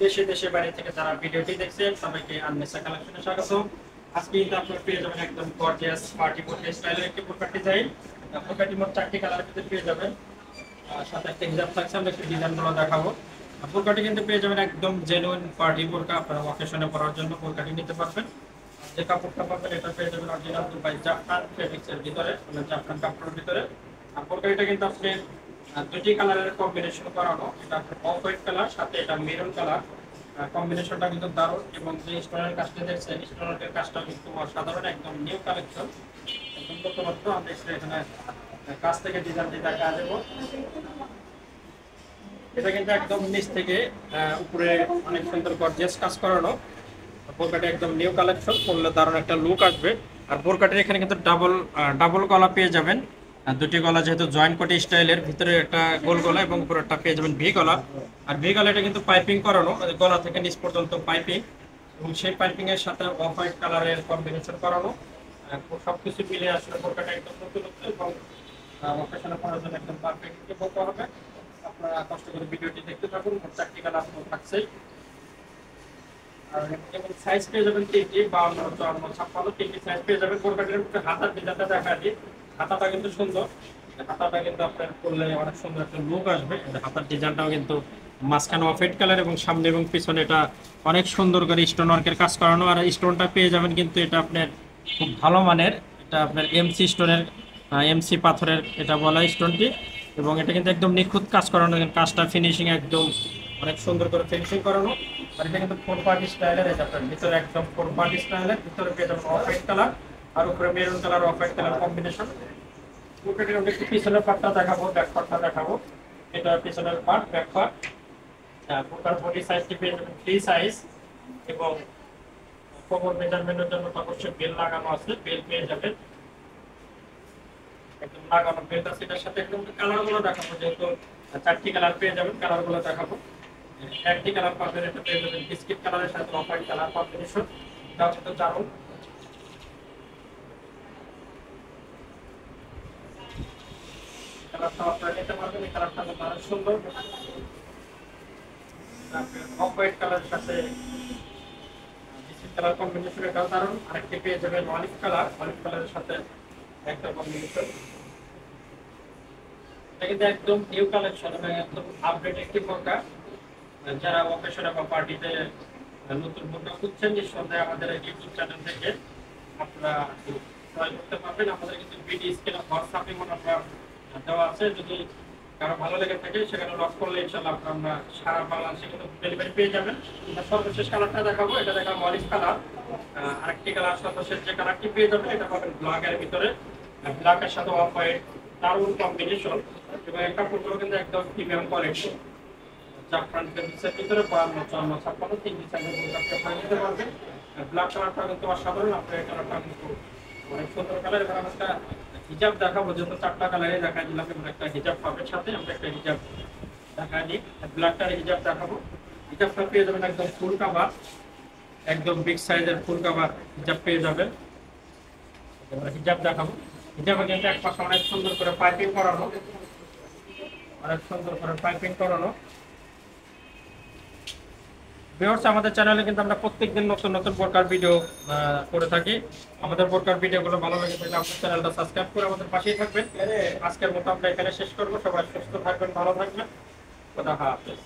দেশে দেশে বাইরে থেকে যারা ভিডিওটি দেখছেন সবাইকে আনমেসা কালেকশনে স্বাগত। আজকে কিন্তু আপনারা পেয়ে যাবেন একদম গর্জিয়াস পার্টি কোট স্টাইলের একটি বোরকা ডিজাইন। বোরকাটি মোট 4টি কালারের ভিতরে পেয়ে যাবেন। সাথে একটা হিজাব থাকছে, আমরা একটু ডিজাইনগুলো দেখাবো। বোরকাটি কিন্তু পেয়ে যাবেন একদম জেনুইন পার্টি বোরকা, আপনারা অকেশনে পরার জন্য বোরকাটি নিতে পারবেন। যে কাপড়টা পাবেন এটা পেয়ে যাবেন অরিজিনাল দুবাই জাফরান ফেব্রিক্সের ভিতরে, মানে জাফরান কাপড়ের ভিতরে। আর বোরকাটিটা কিন্তু আপনি দুটি কালারের কম্বিনেশন করানো, এটা অফ হোয়াইট কালার সাথে এটা মেরুন কালার। কম্বিনেশনটা কিন্তু দারুণ, এবং যে স্টোনের কাজটা দেখছেন স্টোনের কাজটা কিন্তু অসাধারণ, একদম নিউ কালেকশন, একদম নতুনত্ব। আমরা এখানে কাছ থেকে ডিজাইনটি দেখা দেবো। এটা কিন্তু একদম নিচ থেকে উপরে অনেক সুন্দর গর্জিয়াস কাজ করানো। বোরকাটি একদম নিউ কালেকশন, পরলে দারুণ একটা লুক আসবে। আর বোরকাটির এখানে কিন্তু ডাবল গলা পেয়ে যাবেন। আর দুটি গলা যেহেতু জয়েন্ট কোটি স্টাইলের, ভিতরে একটা গোল গলা এবং উপরেরটা পেয়ে যাবেন ভি গলা। আর ভি গলাটা কিন্তু পাইপিং করানো, গলা থেকে নিচ পর্যন্ত পাইপিং, এবং সেই পাইপিং এর সাথে অফ হোয়াইট কালারের কম্বিনেশন করানো। সবকিছু মিলে আসলে বোরকাটা একদম নতুন এবং অকেশনে পরার জন্য একদম পারফেক্ট বোরকা হবে। আপনারা কষ্ট করে ভিডিওটি দেখতে থাকুন, 4টি কালার থাকছেই। আর এবং সাইজ পেয়ে যাবেন 3টি, 52, 54, 56 3টি সাইজ পেয়ে যাবেন। বোরকাটির মধ্যে হাতার ডিজাইনটা দেখা দিই। হাতাটা কিন্তু সুন্দর, হাতাটা কিন্তু আপনার করলে অনেক সুন্দর একটা লুক আসবে। হাতার ডিজাইনটাও কিন্তু মাঝখানে অফ হোয়াইট কালার এবং সামনে এবং পিছনে এটা অনেক সুন্দর করে স্টোন ওয়ার্কের কাজ করানো। আর স্টোনটা পেয়ে যাবেন কিন্তু এটা আপনার খুব ভালো মানের, এটা আপনার এমসি স্টোনের, এমসি পাথরের এটা বলা স্টোনটি। এবং এটা কিন্তু একদম নিখুঁত কাজ করানো, কাজটা ফিনিশিং একদম অনেক সুন্দর করে ফিনিশিং করানো। আর এটা কিন্তু ফোর পার্টি স্টাইলের, এটা আপনার ভিতরে একদম ফোর পার্টি স্টাইলের, ভিতরে পেয়ে যাবেন অফ হোয়াইট কালার আর উপরে maroon colour off white colour combination. বোরকাটির আমরা একটু পিছনের পার্টটা দেখাবো, ব্যাক পার্টটা দেখাবো। এটা পিছনের পার্ট, ব্যাক পার্ট। বোরকার বডি সাইজটি পেয়ে যাবেন ফ্রি সাইজ, এবং কোমর মেজারমেন্টের জন্য তো অবশ্যই বেল লাগানো আছে, বেল পেয়ে যাবেন একদম লাগানো বেল আছে। এটার সাথে একদম কালারগুলো দেখাবো, যেহেতু 4টি কালার পেয়ে যাবেন, কালারগুলো দেখাবো। একটি কালার পাবেন, এটা পেয়ে যাবেন বিস্কিট কালারের সাথে অফ হোয়াইট কালার কম্বিনেশন, এটাও কিন্তু দারুণ। কালারটা আপনারা নিতে পারবেন, এই কালারটা অনেক সুন্দর। অফ হোয়াইট কালারের সাথে বিস্কিট কালার কম্বিনেশন, এটাও দারুণ। আরেকটি পেয়ে যাবেন অলিভ কালার, অলিভ কালারের সাথে একটা কম্বিনেশন। এটা কিন্তু একদম নিউ কালেকশন এবং একদম আপডেট একটি বোরকা। যারা অকেশনে বা পার্টিতে নতুন বোরকা খুঁজছেন, নিঃসন্দেহে আমাদের ইউটিউব চ্যানেল থেকে আপনারা ক্রয় করতে পারবেন। আমাদের কিন্তু ভিডিও স্ক্রিনে হোয়াটসঅ্যাপে আপনার দেওয়া আছে, যদি কারো ভালো লেগে থাকে সেখানে লক করলে ইনশাআল্লাহ আমরা সারা বাংলাদেশে কিন্তু ডেলিভারি পেয়ে যাবেন। সর্বশেষ কালারটা দেখাবো, এটা দেখাবো অলিভ কালার। আরেকটি কালার সর্বশেষ যে কালারটি পেয়ে যাবেন, এটা পাবেন ব্ল্যাকের ভিতরে, ব্ল্যাকের সাথে অফ হোয়াইট, দারুণ কম্বিনেশন। এবং একটা ফুটবল কিন্তু একদম প্রিমিয়াম কোয়ালিটি, জাফরান ফেব্রিক্সের ভিতরে 52, 54, 56 3টি সাইজের বোরকা আপনারা নিতে পারবেন। ব্ল্যাক কালারটা কিন্তু অসাধারণ, আপনার এই কালারটা কিন্তু অনেক সুন্দর কালার। এবার আমরা একটা হিজাব দেখাবো, যেহেতু 4টা কালারে দেখা দিলাম, এবং একটা হিজাব পাবেন সাথে, আমরা একটা হিজাব দেখা দিই। ব্ল্যাকটার হিজাব দেখাবো। হিজাবটা পেয়ে যাবেন একদম ফুল কাভার, একদম বিগ সাইজের ফুল কাভার হিজাব পেয়ে যাবেন। এবার হিজাব দেখাবো। হিজাবে কিন্তু এক পাশে অনেক সুন্দর করে পাইপিং করানো, অনেক সুন্দর করে পাইপিং করানো। ভিউয়ার্স, আমাদের চ্যানেলে কিন্তু আমরা প্রত্যেকদিন নতুন নতুন বোরকার ভিডিও করে থাকি। আমাদের বোরকার ভিডিওগুলো ভালো লাগে থাকলে আমাদের চ্যানেলটা সাবস্ক্রাইব করে আমাদের পাশেই থাকবেন। আজকের মতো আমরা এখানে শেষ করবো। সবাই সুস্থ থাকবেন, ভালো থাকবেন। খোদা হাফেজ।